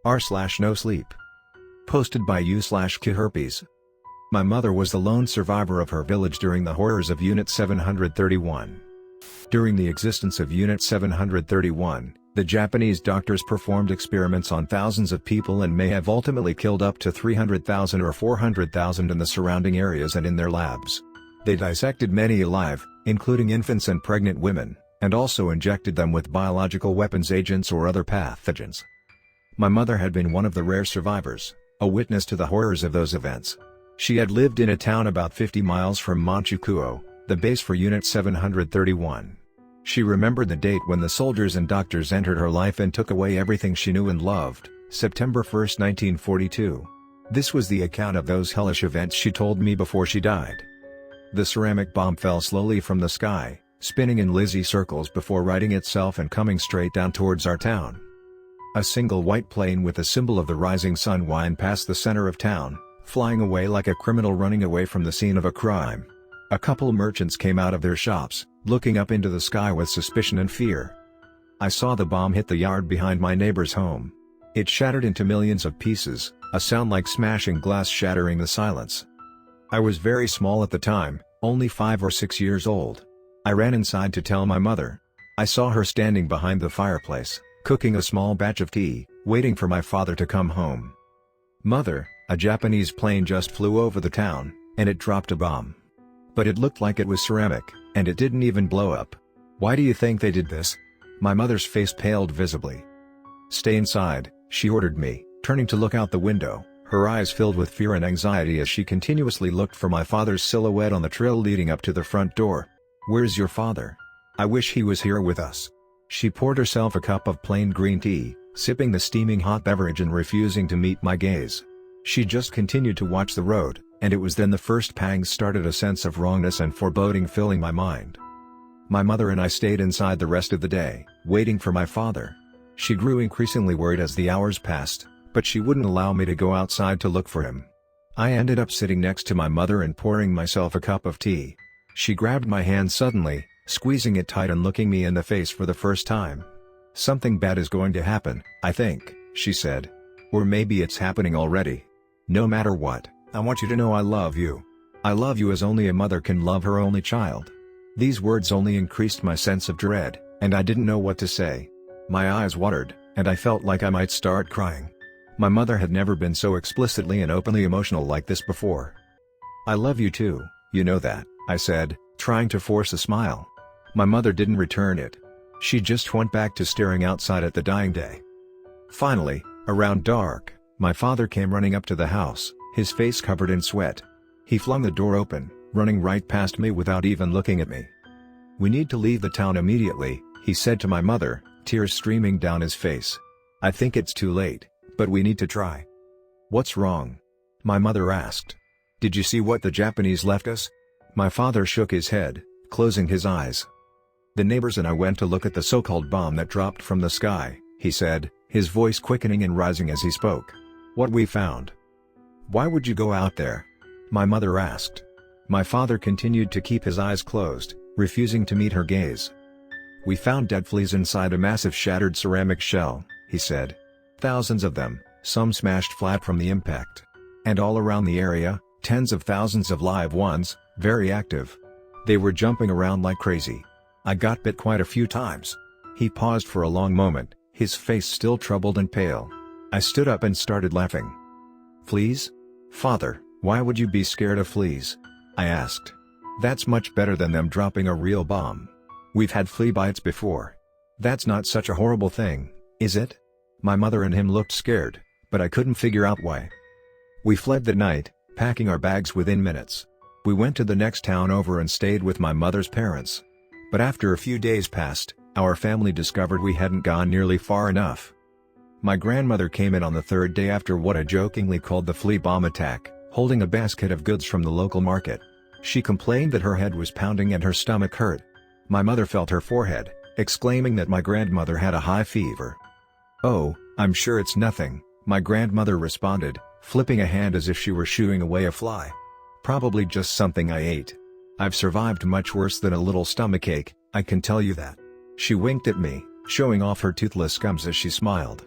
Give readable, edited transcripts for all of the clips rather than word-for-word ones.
r/NoSleep. Posted by u/CIAHerpes. My mother was the lone survivor of her village during the horrors of Unit 731. During the existence of Unit 731, the Japanese doctors performed experiments on thousands of people and may have ultimately killed up to 300,000 or 400,000 in the surrounding areas and in their labs. They dissected many alive, including infants and pregnant women, and also injected them with biological weapons agents or other pathogens. My mother had been one of the rare survivors, a witness to the horrors of those events. She had lived in a town about 50 miles from Manchukuo, the base for Unit 731. She remembered the date when the soldiers and doctors entered her life and took away everything she knew and loved, September 1, 1942. This was the account of those hellish events she told me before she died. The ceramic bomb fell slowly from the sky, spinning in Lizzie circles before righting itself and coming straight down towards our town. A single white plane with the symbol of the rising sun whined past the center of town, flying away like a criminal running away from the scene of a crime. A couple merchants came out of their shops, looking up into the sky with suspicion and fear. I saw the bomb hit the yard behind my neighbor's home. It shattered into millions of pieces, a sound like smashing glass shattering the silence. I was very small at the time, only 5 or 6 years old. I ran inside to tell my mother. I saw her standing behind the fireplace, cooking a small batch of tea, waiting for my father to come home. "Mother, a Japanese plane just flew over the town, and it dropped a bomb. But it looked like it was ceramic, and it didn't even blow up. Why do you think they did this?" My mother's face paled visibly. "Stay inside," she ordered me, turning to look out the window, her eyes filled with fear and anxiety as she continuously looked for my father's silhouette on the trail leading up to the front door. "Where's your father? I wish he was here with us." She poured herself a cup of plain green tea, sipping the steaming hot beverage and refusing to meet my gaze. She just continued to watch the road, and it was then the first pangs started, a sense of wrongness and foreboding filling my mind. My mother and I stayed inside the rest of the day, waiting for my father. She grew increasingly worried as the hours passed, but she wouldn't allow me to go outside to look for him. I ended up sitting next to my mother and pouring myself a cup of tea. She grabbed my hand suddenly, squeezing it tight and looking me in the face for the first time. "Something bad is going to happen, I think," she said. "Or maybe it's happening already. No matter what, I want you to know I love you. I love you as only a mother can love her only child." These words only increased my sense of dread, and I didn't know what to say. My eyes watered, and I felt like I might start crying. My mother had never been so explicitly and openly emotional like this before. "I love you too, you know that," I said, trying to force a smile. My mother didn't return it. She just went back to staring outside at the dying day. Finally, around dark, my father came running up to the house, his face covered in sweat. He flung the door open, running right past me without even looking at me. "We need to leave the town immediately," he said to my mother, tears streaming down his face. "I think it's too late, but we need to try." "What's wrong?" my mother asked. "Did you see what the Japanese left us?" My father shook his head, closing his eyes. "The neighbors and I went to look at the so-called bomb that dropped from the sky," he said, his voice quickening and rising as he spoke. "What we found." "Why would you go out there?" my mother asked. My father continued to keep his eyes closed, refusing to meet her gaze. "We found dead fleas inside a massive shattered ceramic shell," he said. "Thousands of them, some smashed flat from the impact. And all around the area, tens of thousands of live ones, very active. They were jumping around like crazy. I got bit quite a few times." He paused for a long moment, his face still troubled and pale. I stood up and started laughing. "Fleas? Father, why would you be scared of fleas?" I asked. "That's much better than them dropping a real bomb. We've had flea bites before. That's not such a horrible thing, is it?" My mother and him looked scared, but I couldn't figure out why. We fled that night, packing our bags within minutes. We went to the next town over and stayed with my mother's parents. But after a few days passed, our family discovered we hadn't gone nearly far enough. My grandmother came in on the third day after what I jokingly called the flea bomb attack, holding a basket of goods from the local market. She complained that her head was pounding and her stomach hurt. My mother felt her forehead, exclaiming that my grandmother had a high fever. "Oh, I'm sure it's nothing," my grandmother responded, flipping a hand as if she were shooing away a fly. "Probably just something I ate. I've survived much worse than a little stomachache, I can tell you that." She winked at me, showing off her toothless gums as she smiled.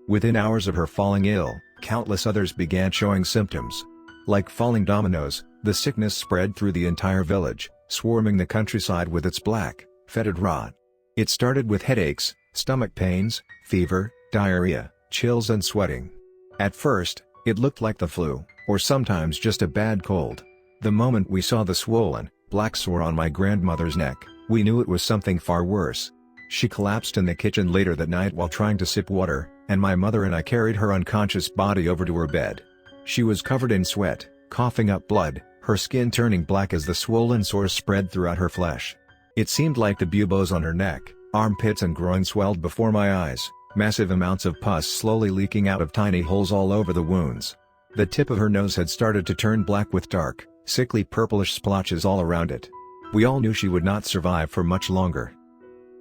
Within hours of her falling ill, countless others began showing symptoms. Like falling dominoes, the sickness spread through the entire village, swarming the countryside with its black, fetid rot. It started with headaches, stomach pains, fever, diarrhea, chills and sweating. At first, it looked like the flu, or sometimes just a bad cold. The moment we saw the swollen, black sore on my grandmother's neck, we knew it was something far worse. She collapsed in the kitchen later that night while trying to sip water, and my mother and I carried her unconscious body over to her bed. She was covered in sweat, coughing up blood, her skin turning black as the swollen sores spread throughout her flesh. It seemed like the buboes on her neck, armpits and groin swelled before my eyes, massive amounts of pus slowly leaking out of tiny holes all over the wounds. The tip of her nose had started to turn black with dark, sickly purplish splotches all around it. We all knew she would not survive for much longer.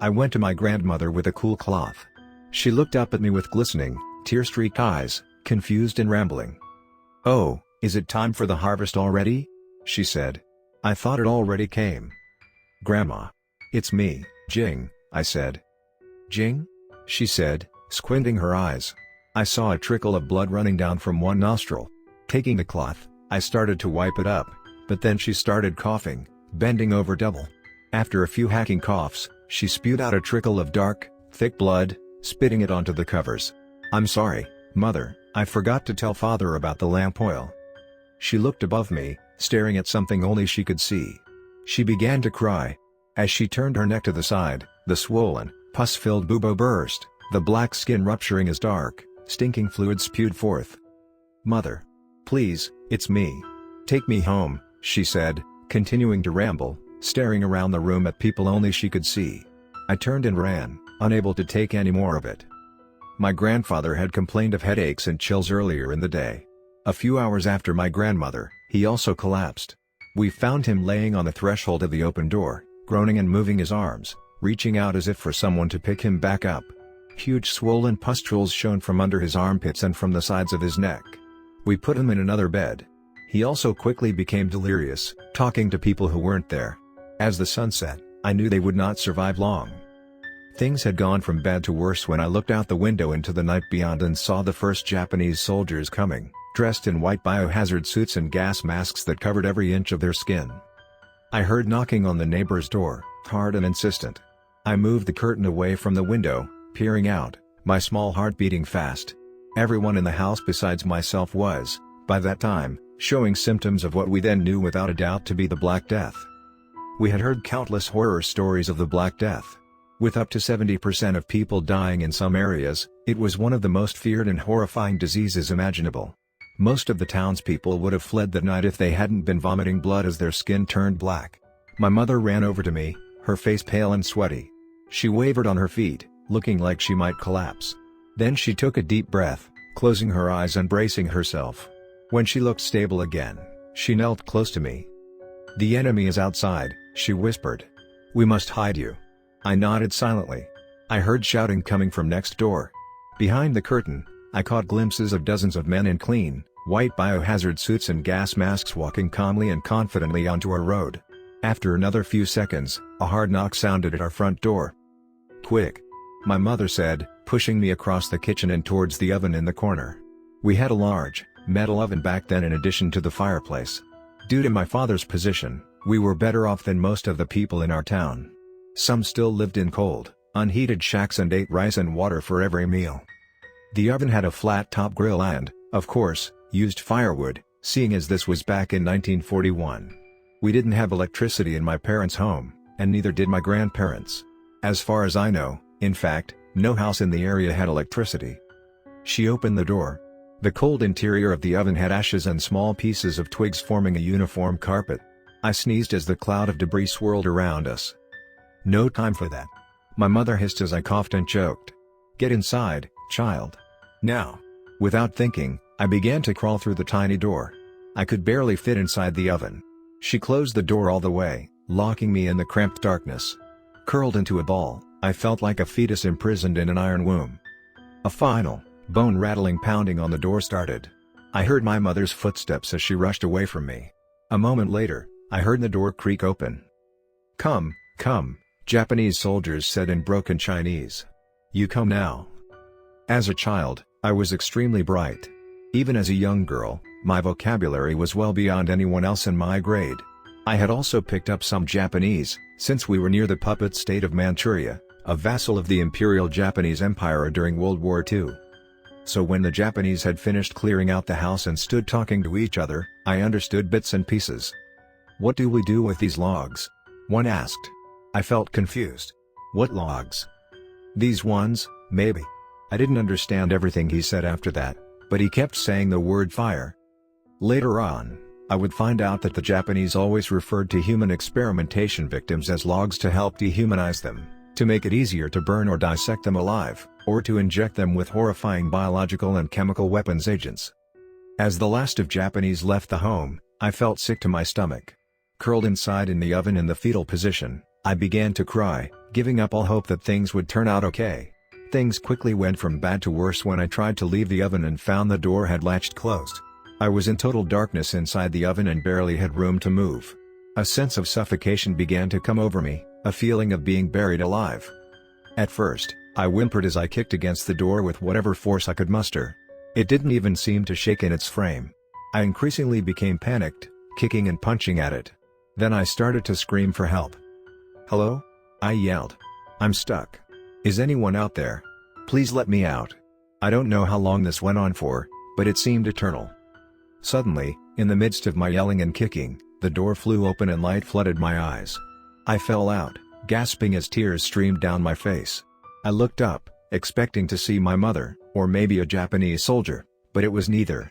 I went to my grandmother with a cool cloth. She looked up at me with glistening, tear-streaked eyes, confused and rambling. "Oh, is it time for the harvest already?" she said. "I thought it already came." "Grandma. It's me, Jing," I said. "Jing?" she said, squinting her eyes. I saw a trickle of blood running down from one nostril. Taking the cloth, I started to wipe it up, but then she started coughing, bending over double. After a few hacking coughs, she spewed out a trickle of dark, thick blood, spitting it onto the covers. "I'm sorry, Mother, I forgot to tell Father about the lamp oil." She looked above me, staring at something only she could see. She began to cry. As she turned her neck to the side, the swollen, pus-filled bubo burst, the black skin rupturing as dark, stinking fluid spewed forth. "Mother. Please, it's me. Take me home," she said, continuing to ramble, staring around the room at people only she could see. I turned and ran, unable to take any more of it. My grandfather had complained of headaches and chills earlier in the day. A few hours after my grandmother, he also collapsed. We found him laying on the threshold of the open door, groaning and moving his arms, reaching out as if for someone to pick him back up. Huge swollen pustules shone from under his armpits and from the sides of his neck. We put him in another bed. He also quickly became delirious, talking to people who weren't there. As the sun set, I knew they would not survive long. Things had gone from bad to worse when I looked out the window into the night beyond and saw the first Japanese soldiers coming, dressed in white biohazard suits and gas masks that covered every inch of their skin. I heard knocking on the neighbor's door, hard and insistent. I moved the curtain away from the window, peering out, my small heart beating fast. Everyone in the house besides myself was, by that time, showing symptoms of what we then knew without a doubt to be the Black Death. We had heard countless horror stories of the Black Death. With up to 70% of people dying in some areas, it was one of the most feared and horrifying diseases imaginable. Most of the townspeople would have fled that night if they hadn't been vomiting blood as their skin turned black. My mother ran over to me, her face pale and sweaty. She wavered on her feet, looking like she might collapse. Then she took a deep breath, closing her eyes and bracing herself. When she looked stable again, she knelt close to me. "The enemy is outside," she whispered. "We must hide you." I nodded silently. I heard shouting coming from next door. Behind the curtain, I caught glimpses of dozens of men in clean, white biohazard suits and gas masks walking calmly and confidently onto our road. After another few seconds, a hard knock sounded at our front door. "Quick!" my mother said, pushing me across the kitchen and towards the oven in the corner. We had a large, metal oven back then in addition to the fireplace. Due to my father's position, we were better off than most of the people in our town. Some still lived in cold, unheated shacks and ate rice and water for every meal. The oven had a flat-top grill and, of course, used firewood, seeing as this was back in 1941. We didn't have electricity in my parents' home, and neither did my grandparents. As far as I know, in fact, no house in the area had electricity. She opened the door. The cold interior of the oven had ashes and small pieces of twigs forming a uniform carpet. I sneezed as the cloud of debris swirled around us. "No time for that," my mother hissed as I coughed and choked. "Get inside, child. Now." Without thinking, I began to crawl through the tiny door. I could barely fit inside the oven. She closed the door all the way, locking me in the cramped darkness. Curled into a ball, I felt like a fetus imprisoned in an iron womb. A final, bone-rattling pounding on the door started. I heard my mother's footsteps as she rushed away from me. A moment later, I heard the door creak open. "Come, come," Japanese soldiers said in broken Chinese. "You come now." As a child, I was extremely bright. Even as a young girl, my vocabulary was well beyond anyone else in my grade. I had also picked up some Japanese, since we were near the puppet state of Manchuria, a vassal of the Imperial Japanese Empire during World War II. So when the Japanese had finished clearing out the house and stood talking to each other, I understood bits and pieces. "What do we do with these logs?" one asked. I felt confused. "What logs?" "These ones, maybe." I didn't understand everything he said after that, but he kept saying the word fire. Later on, I would find out that the Japanese always referred to human experimentation victims as logs to help dehumanize them, to make it easier to burn or dissect them alive, or to inject them with horrifying biological and chemical weapons agents. As the last of Japanese left the home, I felt sick to my stomach. Curled inside in the oven in the fetal position, I began to cry, giving up all hope that things would turn out okay. Things quickly went from bad to worse when I tried to leave the oven and found the door had latched closed. I was in total darkness inside the oven and barely had room to move. A sense of suffocation began to come over me, a feeling of being buried alive. At first, I whimpered as I kicked against the door with whatever force I could muster. It didn't even seem to shake in its frame. I increasingly became panicked, kicking and punching at it. Then I started to scream for help. "Hello?" I yelled. "I'm stuck. Is anyone out there? Please let me out." I don't know how long this went on for, but it seemed eternal. Suddenly, in the midst of my yelling and kicking, the door flew open and light flooded my eyes. I fell out, gasping as tears streamed down my face. I looked up, expecting to see my mother, or maybe a Japanese soldier, but it was neither.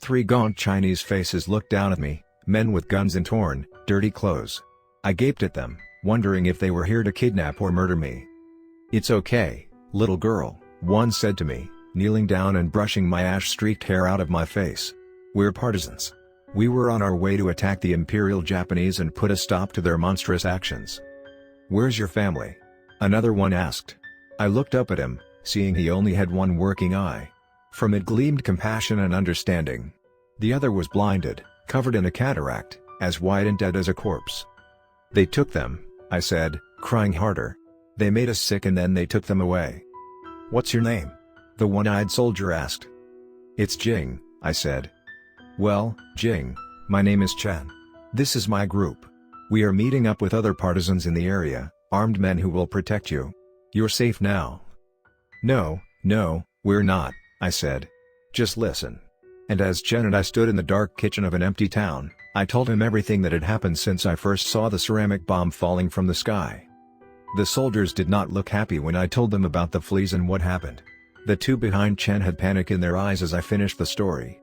3 gaunt Chinese faces looked down at me, men with guns and torn, dirty clothes. I gaped at them, wondering if they were here to kidnap or murder me. "It's okay, little girl," one said to me, kneeling down and brushing my ash-streaked hair out of my face. "We're partisans. We were on our way to attack the Imperial Japanese and put a stop to their monstrous actions." "Where's your family?" another one asked. I looked up at him, seeing he only had one working eye. From it gleamed compassion and understanding. The other was blinded, covered in a cataract, as white and dead as a corpse. "They took them," I said, crying harder. "They made us sick and then they took them away." "What's your name?" the one-eyed soldier asked. "It's Jing," I said. "Well, Jing, my name is Chen. This is my group. We are meeting up with other partisans in the area, armed men who will protect you. You're safe now." No, we're not," I said. "Just listen." And as Chen and I stood in the dark kitchen of an empty town, I told him everything that had happened since I first saw the ceramic bomb falling from the sky. The soldiers did not look happy when I told them about the fleas and what happened. The two behind Chen had panic in their eyes as I finished the story.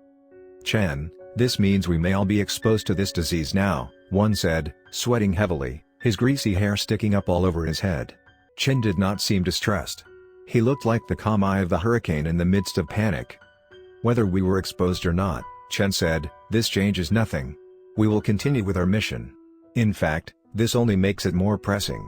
"Chen, this means we may all be exposed to this disease now," one said, sweating heavily, his greasy hair sticking up all over his head. Chen did not seem distressed. He looked like the calm eye of the hurricane in the midst of panic. "Whether we were exposed or not," Chen said, "this changes nothing. We will continue with our mission. In fact, this only makes it more pressing.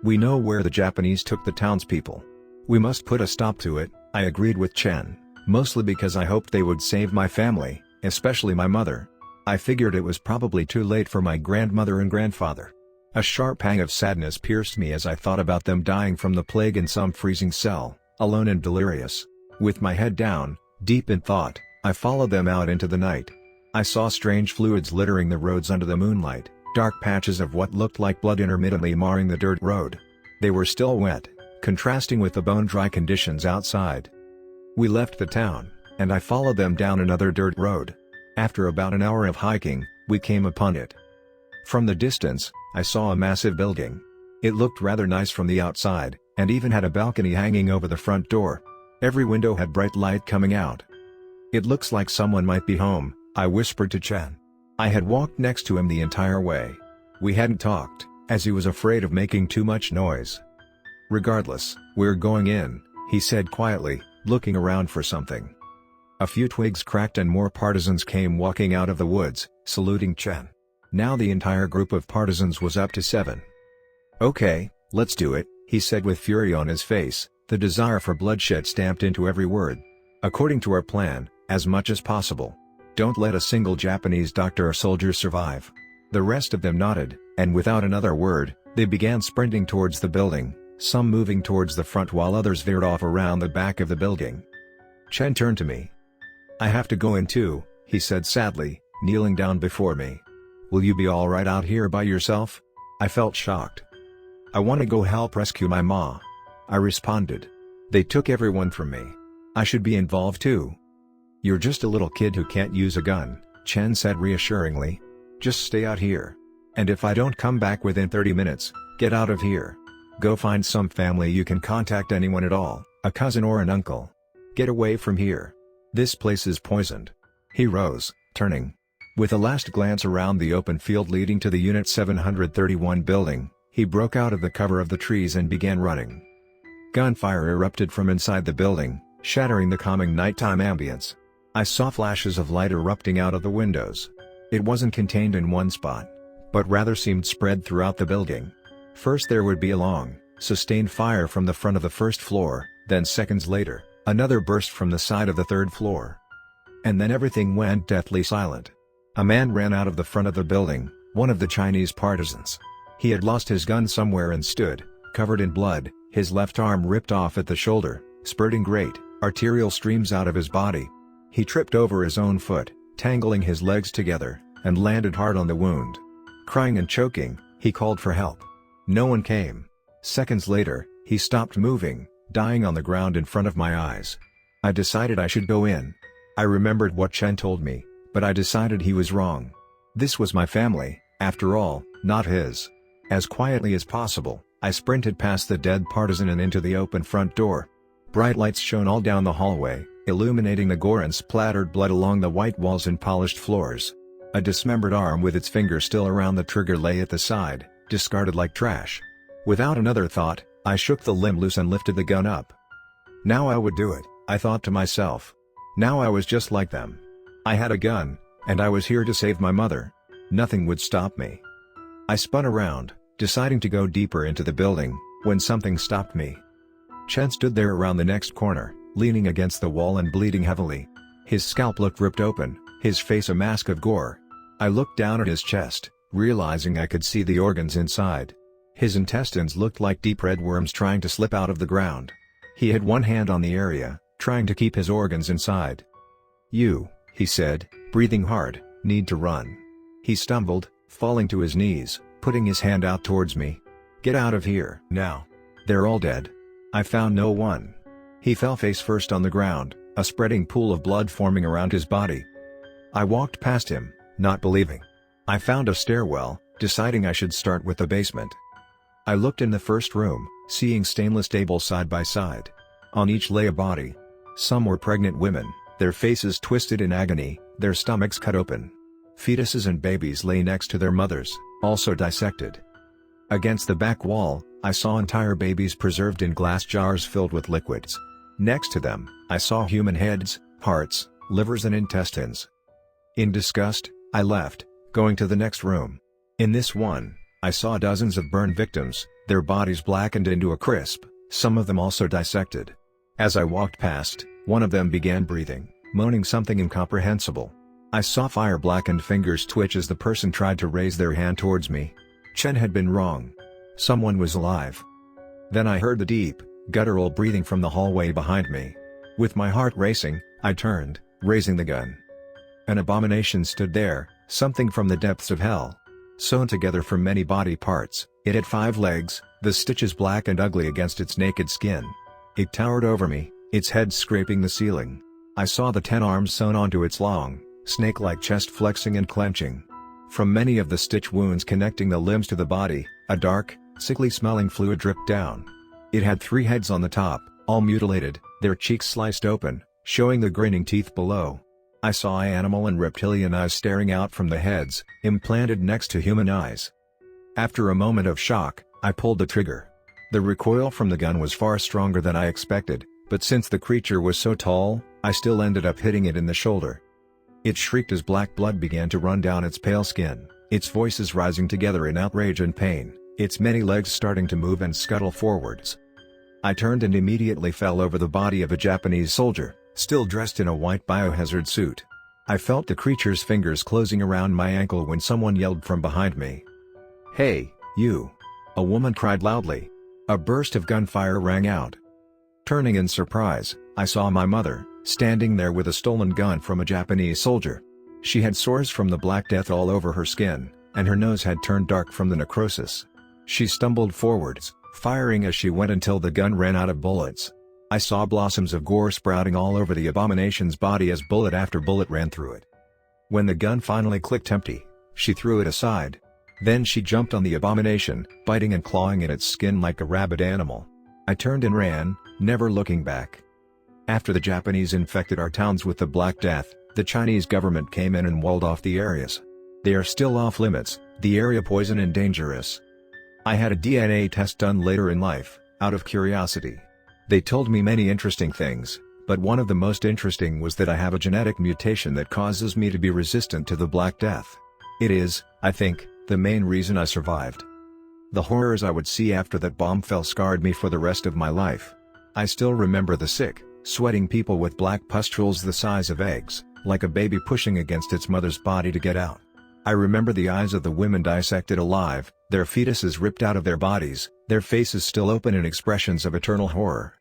We know where the Japanese took the townspeople. We must put a stop to it." I agreed with Chen, mostly because I hoped they would save my family, especially my mother. I figured it was probably too late for my grandmother and grandfather. A sharp pang of sadness pierced me as I thought about them dying from the plague in some freezing cell, alone and delirious. With my head down, deep in thought, I followed them out into the night. I saw strange fluids littering the roads under the moonlight, dark patches of what looked like blood intermittently marring the dirt road. They were still wet, contrasting with the bone-dry conditions outside. We left the town, and I followed them down another dirt road. After about an hour of hiking, we came upon it. From the distance, I saw a massive building. It looked rather nice from the outside, and even had a balcony hanging over the front door. Every window had bright light coming out. "It looks like someone might be home," I whispered to Chen. I had walked next to him the entire way. We hadn't talked, as he was afraid of making too much noise. "Regardless, we're going in," he said quietly, looking around for something. A few twigs cracked and more partisans came walking out of the woods, saluting Chen. Now the entire group of partisans was up to 7. "Okay, let's do it," he said with fury on his face, the desire for bloodshed stamped into every word. "According to our plan, as much as possible. Don't let a single Japanese doctor or soldier survive." The rest of them nodded, and without another word, they began sprinting towards the building, some moving towards the front while others veered off around the back of the building. Chen turned to me. "I have to go in too," he said sadly, kneeling down before me. "Will you be alright out here by yourself?" I felt shocked. "I want to go help rescue my ma," I responded. "They took everyone from me. I should be involved too." "You're just a little kid who can't use a gun," Chen said reassuringly. "Just stay out here. And if I don't come back within 30 minutes, get out of here. Go find some family you can contact, anyone at all, a cousin or an uncle. Get away from here. This place is poisoned." He rose, turning. With a last glance around the open field leading to the Unit 731 building, he broke out of the cover of the trees and began running. Gunfire erupted from inside the building, shattering the calming nighttime ambience. I saw flashes of light erupting out of the windows. It wasn't contained in one spot, but rather seemed spread throughout the building. First there would be a long, sustained fire from the front of the first floor, then seconds later, another burst from the side of the third floor. And then everything went deathly silent. A man ran out of the front of the building, one of the Chinese partisans. He had lost his gun somewhere and stood, covered in blood, his left arm ripped off at the shoulder, spurting great, arterial streams out of his body. He tripped over his own foot, tangling his legs together, and landed hard on the wound. Crying and choking, he called for help. No one came. Seconds later, he stopped moving, dying on the ground in front of my eyes. I decided I should go in. I remembered what Chen told me, but I decided he was wrong. This was my family, after all, not his. As quietly as possible, I sprinted past the dead partisan and into the open front door. Bright lights shone all down the hallway, illuminating the gore and splattered blood along the white walls and polished floors. A dismembered arm with its finger still around the trigger lay at the side, discarded like trash. Without another thought, I shook the limb loose and lifted the gun up. Now I would do it, I thought to myself. Now I was just like them. I had a gun, and I was here to save my mother. Nothing would stop me. I spun around, deciding to go deeper into the building, when something stopped me. Chen stood there around the next corner, leaning against the wall and bleeding heavily. His scalp looked ripped open, his face a mask of gore. I looked down at his chest, realizing I could see the organs inside. His intestines looked like deep red worms trying to slip out of the ground. He had one hand on the area, trying to keep his organs inside. "You," he said, breathing hard, "need to run." He stumbled, falling to his knees, putting his hand out towards me. "Get out of here, now. They're all dead." I found no one. He fell face first on the ground, a spreading pool of blood forming around his body. I walked past him, not believing. I found a stairwell, deciding I should start with the basement. I looked in the first room, seeing stainless tables side by side. On each lay a body. Some were pregnant women, their faces twisted in agony, their stomachs cut open. Fetuses and babies lay next to their mothers, also dissected. Against the back wall, I saw entire babies preserved in glass jars filled with liquids. Next to them, I saw human heads, hearts, livers and intestines. In disgust, I left, going to the next room. In this one, I saw dozens of burned victims, their bodies blackened into a crisp, some of them also dissected. As I walked past, one of them began breathing, moaning something incomprehensible. I saw fire-blackened fingers twitch as the person tried to raise their hand towards me. Chen had been wrong. Someone was alive. Then I heard the deep, guttural breathing from the hallway behind me. With my heart racing, I turned, raising the gun. An abomination stood there, something from the depths of hell. Sewn together from many body parts, it had 5 legs, the stitches black and ugly against its naked skin. It towered over me, its head scraping the ceiling. I saw the 10 arms sewn onto its long, snake-like chest flexing and clenching. From many of the stitch wounds connecting the limbs to the body, a dark, sickly-smelling fluid dripped down. It had 3 heads on the top, all mutilated, their cheeks sliced open, showing the grinning teeth below. I saw animal and reptilian eyes staring out from the heads, implanted next to human eyes. After a moment of shock, I pulled the trigger. The recoil from the gun was far stronger than I expected, but since the creature was so tall, I still ended up hitting it in the shoulder. It shrieked as black blood began to run down its pale skin, its voices rising together in outrage and pain, its many legs starting to move and scuttle forwards. I turned and immediately fell over the body of a Japanese soldier, still dressed in a white biohazard suit. I felt the creature's fingers closing around my ankle when someone yelled from behind me. "Hey, you!" A woman cried loudly. A burst of gunfire rang out. Turning in surprise, I saw my mother, standing there with a stolen gun from a Japanese soldier. She had sores from the Black Death all over her skin, and her nose had turned dark from the necrosis. She stumbled forwards, firing as she went until the gun ran out of bullets. I saw blossoms of gore sprouting all over the abomination's body as bullet after bullet ran through it. When the gun finally clicked empty, she threw it aside. Then she jumped on the abomination, biting and clawing at its skin like a rabid animal. I turned and ran, never looking back. After the Japanese infected our towns with the Black Death, the Chinese government came in and walled off the areas. They are still off limits, the area poison and dangerous. I had a DNA test done later in life, out of curiosity. They told me many interesting things, but one of the most interesting was that I have a genetic mutation that causes me to be resistant to the Black Death. It is, I think, the main reason I survived. The horrors I would see after that bomb fell scarred me for the rest of my life. I still remember the sick, sweating people with black pustules the size of eggs, like a baby pushing against its mother's body to get out. I remember the eyes of the women dissected alive, their fetuses ripped out of their bodies, their faces still open in expressions of eternal horror.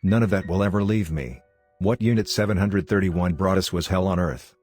None of that will ever leave me. What Unit 731 brought us was hell on earth.